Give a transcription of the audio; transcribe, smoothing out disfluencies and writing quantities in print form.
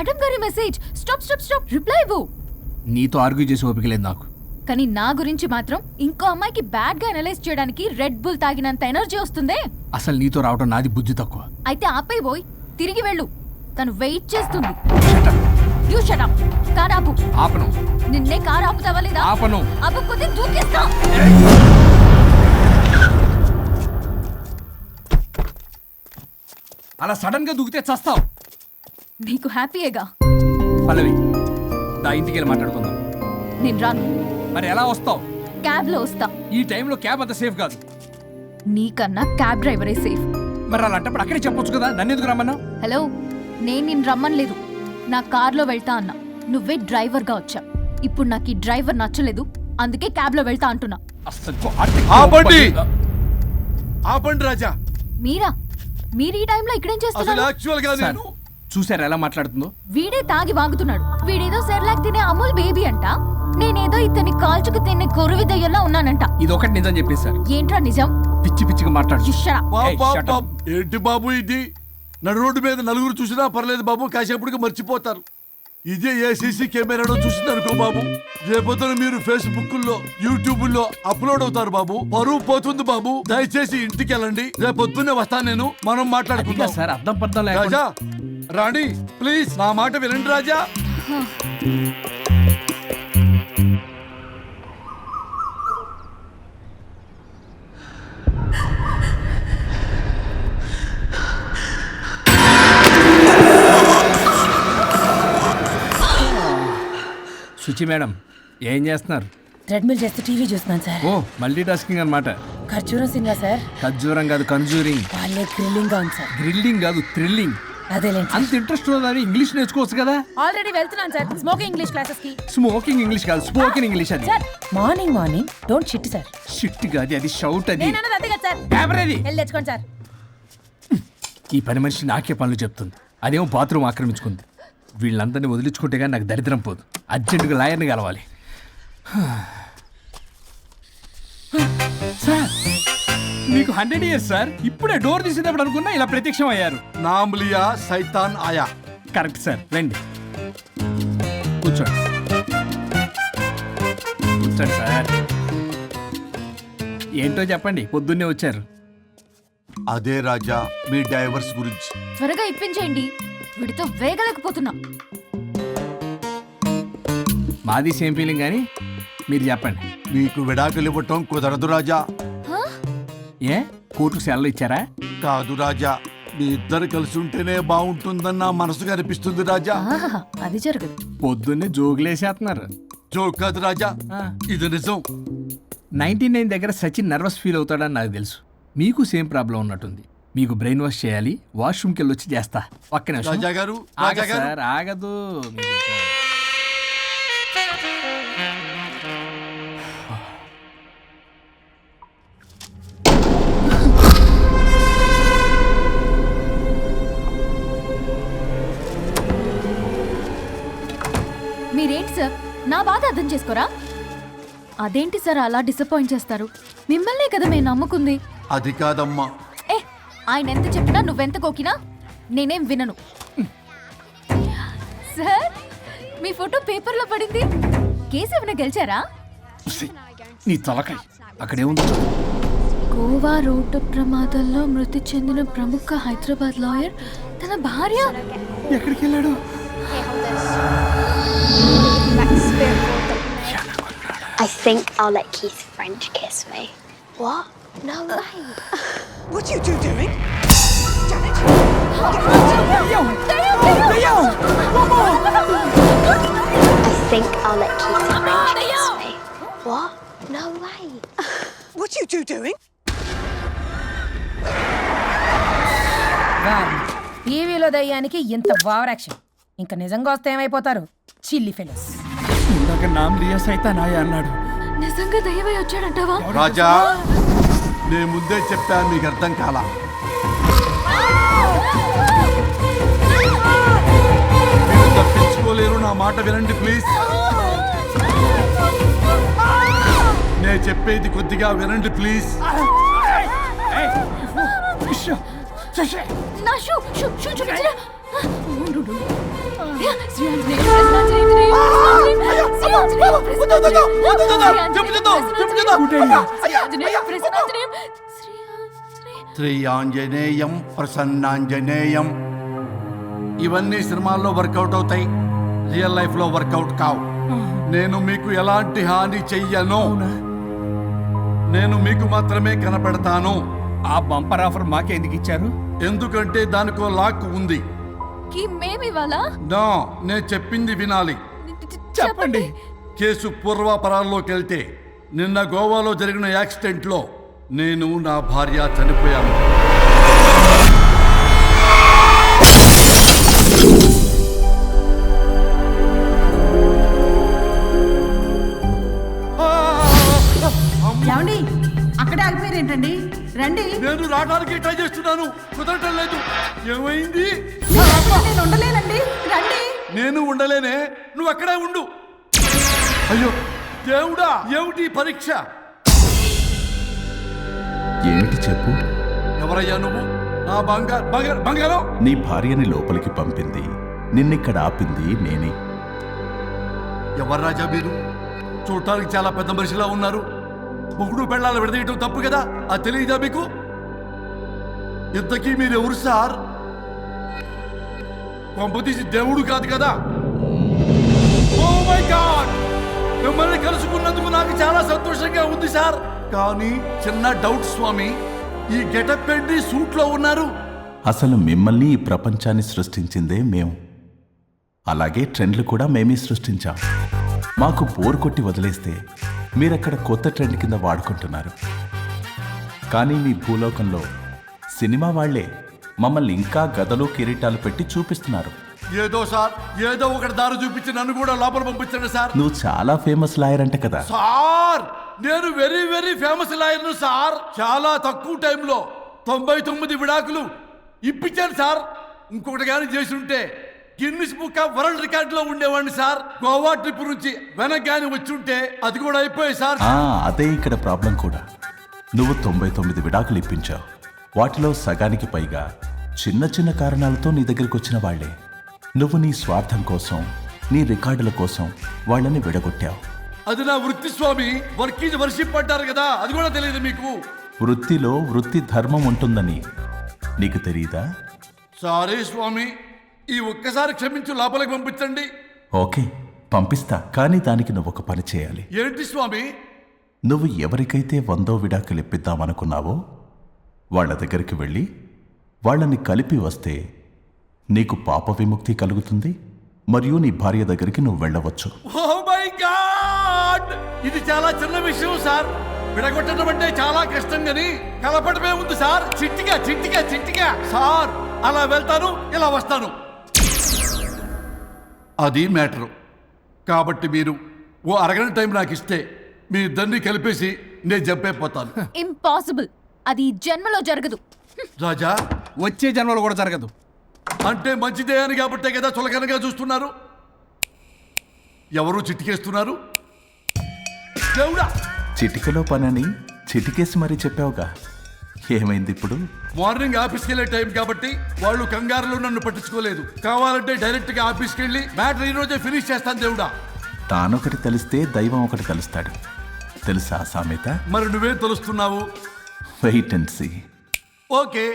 Madam గారి message. Stop stop stop, reply ఇవ్వు. నీతో ఆర్గ్యూ చేసి ఓపిక లేదు నాకు. కానీ నా గురించి మాత్రం ఇంకో అమ్మాయికి బ్యాడ్ గా అనలైజ్ చేయడానికి రెడ్ బుల్ తాగినంత ఎనర్జీ వస్తుందే. అసలు నీతో రావటం నాది బుద్ధి తక్కువ. అయితే ఆపై పోయి తిరిగి వెళ్ళు, తను వెయిట్ చేస్తుంది. You shut up. కార్ ఆపు. ఆపను. నిన్నే కార్ ఆపుతావా లేదా? ఆపను. ఆపకపోతే దూకేస్తా. అలా సడన్ గా దూకితే చస్తావు. నీకు హ్యాపీయేగా? పల్లవి, నా ఇంటికి వెళ్ళి మాట్లాడుకుందాం. నేను రాను. మరి ఎలా వస్తావు? క్యాబ్ లో వస్తా. ఈ టైంలో క్యాబ్ అంత సేఫ్ కాదు. నీకన్నా క్యాబ్ డ్రైవరే సేఫ్. మరి అలాంటప్పుడు అక్కడే చెప్పొచ్చు కదా, నన్ను ఎందుకు రమ్మన్నా? హలో, నేను నిన్ను రమ్మనలేదు. నా కార్లో వెళ్తా అన్నా, నువ్వే డ్రైవర్ గా వచ్చా. ఇప్పుడు నాకు ఈ డ్రైవర్ నచ్చలేదు, అందుకే క్యాబ్ లో వెళ్తా అంటున్నా. ఆపండి రాజా. మీరా? మీరు ఈ టైంలో ఇక్కడేం చేస్తున్నారు? చూసారా ఎలా మాట్లాడుతుందో? వీడే తాగి వాగుతున్నాడు. వీడేదో సెర్లాక్ తినే అమూల్ బేబీ అంట, నేనేదో ఇతన్ని కాల్చుకు తినే కొరువి దయ్యంలా ఉన్నానంట. ఇది ఒకటి నిజం చెప్పేశారు. ఏంట్రా నిజం? పిచ్చి పిచ్చిగా మాట్లాడు. ఏంటి బాబు ఇది? నడు రోడ్డు మీద నలుగురు చూసినా పర్లేదు బాబు, కాసేపటికి మర్చిపోతారు. ఇదే ఏ సీసీ కెమెరాలో చూసింది అనుకో బాబు, రేపొద్దున మీరు ఫేస్బుక్ లో యూట్యూబ్ లో అప్లోడ్ అవుతారు బాబు, పరువు పోతుంది బాబు. దయచేసి ఇంటికి వెళ్ళండి, రేపొద్దునే వస్తాను నేను, మనం మాట్లాడుకుందాం. సార్ అర్థం పర్థం రాజా, రాణి ప్లీజ్ నా మాట వినండి రాజా. శుచి మేడం, ఏం చేస్తున్నారు? ట్రెడ్మిల్ చేస్తూ టీవీ చూస్తున్నాను సార్. ఓ, మల్టీ టాస్కింగ్ అన్నమాట. ఖర్జూరం సినిమా సార్. ఖర్జూరం కాదు, కన్జూరింగ్. వాళ్ళే థ్రిల్లింగ్ గా ఉంది సార్. గ్రిల్లింగ్ కాదు, థ్రిల్లింగ్. అదేలేండి. అంత ఇంట్రెస్ట్ ఉన్నదని ఇంగ్లీష్ నేర్చుకోవచ్చు కదా. ఆల్రెడీ వెళ్తున్నాను సార్ స్మోకింగ్ ఇంగ్లీష్ క్లాసెస్ కి. స్మోకింగ్ ఇంగ్లీష్ కాదు, స్పోకెన్ ఇంగ్లీష్. అది sir morning don't shit sir. Shit కాదు, అది షౌట్. అది నేను అన్నది అంతే కదా సార్. పేపర్ అది. వెళ్ళి తెచ్చుకోండి సార్. ఈ పని మనిషి నాకే పనులు చెప్తుంది, అదేమో బాత్రూమ్ ఆక్రమించుకుంది. వీళ్ళందరినీ వదిలించుకుంటే కానీ నాకు దరిద్రం పోదు. అర్జెంటుగా లాయర్ని కలవాలి. సార్, మీకు 100 years సార్. ఇప్పుడే డోర్ తీసేటప్పుడు అనుకున్నా ఇలా ప్రత్యక్షం అయ్యారు. నామ్ లియా సైతాన్ ఆయా. కరెక్ట్ సార్, రండి కూర్చోండి. కూర్చోండి సార్. ఏంటో చెప్పండి, పొద్దున్నే వచ్చారు. అదే రాజా, మీ డైవర్స్ గురించి. త్వరగా ఇప్పించేయండి, వీడితో వేగలేకపోతున్నా. మాది సేమ్ ఫీలింగ్, కానీ మీరు చెప్పండి. మీకు విడాకులు ఇవ్వటం కుదరదు రాజా. ఏ, కోర్టుకు సెలవు ఇచ్చారా? కాదు రాజా, మీ ఇద్దరు కలిసి ఉంటేనే బాగుంటుందని నా మనసుకు అనిపిస్తుంది రాజా. అది జరగదు. పొద్దున్నే జోగులేసేస్తున్నారు. జోక్ కాదు రాజా, ఇది నిజం. 99 దగ్గర సచిన్ నర్వస్ ఫీల్ అవుతాడని నాకు తెలుసు. మీకు సేమ్ ప్రాబ్లం ఉన్నట్టుంది. మీకు బ్రెయిన్ వాష్ చేయాలి, వాష్రూమ్కి వెళ్ళి వచ్చి చేస్తా. పక్కన రాజా గారు, రాజా గారు. సార్ ఆగదు. మీరేంటి సార్ నా బాధ అర్థం చేసుకోరా? అదేంటి సార్ అలా డిసప్పాయింట్ చేస్తారు? మిమ్మల్నే కదా మేము నమ్ముకుంది. అది కాదమ్మా. ఆయన ఎంత చెప్పినా నువ్వెంత కోకినా నేనేం వినను. సార్, మీ ఫోటో పేపర్లో పడింది. కేసు ఏమైనా గెలిచారా? నీ తలకాయ అక్కడేముంది? గోవా రోడ్డు ప్రమాదంలో మృతి చెందిన ప్రముఖ హైదరాబాద్ లాయర్ తన భార్య ఎక్కడికి వెళ్ళాడు? I think I'll let Keith's friend kiss me. What? No way. What are you doing? Janet! I think I'll let Keith's friend kiss me. What? No way. What are you doing? టీవీలో దయ్యానికి ఇంత over action. ఇంకా నిజంగా వస్తే ఏమైపోతారు? చిల్లి fellows. ఇందాక నామ్ లియా సైతాన్ ఆయా అన్నాడు. నిజంగా దయ్యమై వచ్చాడంటావా? రాజా, నేను ముందే చెప్పాను, మీకు అర్థం కాలా. మీరు తప్పించుకోలేరు, నా మాట వినండి ప్లీజ్. నేను చెప్పేది కొద్దిగా వినండి ప్లీజ్. నా షూ షూ షూ చూపించరా? శ్రీ ఆంజనేయం ప్రసన్నాంజనేయం. ఇవన్నీ సినిమాల్లో వర్కౌట్ అవుతాయి, రియల్ లైఫ్ లో వర్కౌట్ కావు. నేను మీకు ఎలాంటి హాని చెయ్యను. నేను మీకు మాత్రమే కనపడతాను. ఆ బంపర్ ఆఫర్ మాకే ఎందుకు ఇచ్చారు? ఎందుకంటే దానికో లాక్ ఉంది. మేమివాలా నా నేను చెప్పింది వినాలి. చెప్పండి. కేసు పూర్వాపరాల్లోకి వెళ్తే నిన్న గోవాలో జరిగిన యాక్సిడెంట్లో నేను నా భార్య చనిపోయాను. ఏమండి అక్కడే ఆగిపోయారేంటండి? రండి. నేను రావడానికి ట్రై చేస్తున్నాను, కుదరటం లేదు. ఏమైంది? నేను ఉండలేనండి, రండి. నేను ఉండలేనే, నువ్వు అక్కడే ఉండు. అయ్యో దేవుడా, ఏమిటి ఈ పరీక్ష? ఏమిటి చెప్పు. ఎవరయ్యా నువ్వు? నా బంగారం. నీ భార్యని లోపలికి పంపింది, నిన్నిక్కడ ఆపింది నేనే. ఎవరు రాజా మీరు? చూడటానికి చాలా పెద్ద మనిషిలా ఉన్నారు. ముగ్గురు పెళ్ళాలు విడదీయటం తప్పు కదా, అది తెలియదా మీకు? ఇంతకీ మీరు ఎవరు సార్? కొంపతీసి దేవుడు కాదు కదా? ఓ మై గాడ్, మిమ్మల్ని కలుసుకున్నందుకు నాకు చాలా సంతోషంగా ఉంది సార్. కానీ చిన్న డౌట్ స్వామి, ఈ గెటప్ పెట్టి సూట్ లో ఉన్నారు. అసలు మిమ్మల్ని ఈ ప్రపంచాన్ని సృష్టించిందే మేము. అలాగే ట్రెండ్లు కూడా మేమే సృష్టించాం. మాకు బోర్ కొట్టి వదిలేస్తే మీరక్కడ కొత్త ట్రెండ్ కింద వాడుకుంటున్నారు. కానీ మీ భూలోకంలో సినిమా వాళ్లే మమ్మల్ని ఇంకా గదలు కిరీటాలు పెట్టి చూపిస్తున్నారు. ఏదో సార్, ఏదో ఒకటి దారి చూపించి నన్ను కూడా లోపల పంపించండి సార్. నువ్వు చాలా ఫేమస్ లాయర్ అంట కదా. సార్ నేను వెరీ వెరీ ఫేమస్ లాయర్ను సార్. చాలా తక్కువ టైంలో 99 విడాకులు ఇప్పించాను సార్. ఇంకొకటి కానీ చేసి ఉంటే Guinness book of world record లో ఉండేవాడిని సార్. గోవా ట్రిప్ నుంచి వెనక్ గాని వచ్చి ఉంటే అది కూడా అయిపోయాయి సార్. అదే ఇక్కడ ప్రాబ్లం కూడా. నువ్వు 99 విడాకులు ఇప్పించావు. వాటిలో సగానికి పైగా చిన్న చిన్న కారణాలతో నీ దగ్గరికి వచ్చిన వాళ్లే. నువ్వు నీ స్వార్థం కోసం, నీ రికార్డుల కోసం వాళ్ళని విడగొట్టావు. అది నా వృత్తి స్వామి. వర్క్ ఈజ్ వర్షిప్ అంటారు కదా, అది కూడా తెలియదు మీకు? వృత్తిలో వృత్తి ధర్మం ఉంటుందని నీకు తెలియదా? సారీ స్వామి, ఈ ఒక్కసారి క్షమించు, లోపలికి పంపించండి. ఓకే, పంపిస్తా. కానీ దానికి నువ్వు ఒక పని చేయాలి. ఏంటి స్వామి? నువ్వు ఎవరికైతే 100వ విడాకులు ఇప్పిద్దామనుకున్నావో వాళ్ళ దగ్గరికి వెళ్ళి వాళ్ళని కలిపి వస్తే నీకు పాప విముక్తి కలుగుతుంది. మరియు నీ భార్య దగ్గరికి నువ్వు వెళ్ళవచ్చు. ఓ మై గాడ్, ఇది చాలా చిన్న విషయం సార్. విడగొట్టడం అంటే చాలా కష్టం గని కలపడమే ఉంది సార్. చిట్టిగా చిట్టిగా చిట్టిగా సార్. అలా వెళ్తాను, ఇలా వస్తాను, అది మ్యాటరు. కాబట్టి మీరు ఓ అరగంట టైం నాకు ఇస్తే మీ ఇద్దరిని కలిపేసి నేను జంపైపోతాను. ఇంపాసిబుల్, అది జన్మలో జరగదు. రాజా, వచ్చే జన్మలో కూడా జరగదు. అంటే మంచిదే అని కాబట్టే కదా చులకనగా చూస్తున్నారు. ఎవరు చిట్టికేస్తున్నారు? దేవుడా, చిటికలో పనని చిటికేసి మరీ చెప్పావుగా. ఏమైంది ఇప్పుడు? మార్నింగ్ ఆఫీస్కి వెళ్ళే టైం కాబట్టి వాళ్ళు కంగారులో నన్ను పట్టించుకోలేదు. కావాలంటే డైరెక్ట్ గా ఆఫీస్కి వెళ్ళి మ్యాటర్ ఈ రోజే ఫినిష్ చేస్తాను. దేవుడా, తానొకటి తెలిస్తే దైవం ఒకటి కలుస్తాడు. తెలుసా సామెత? మరి నువ్వేం తెలుస్తున్నావు? Wait and see. ఓకే.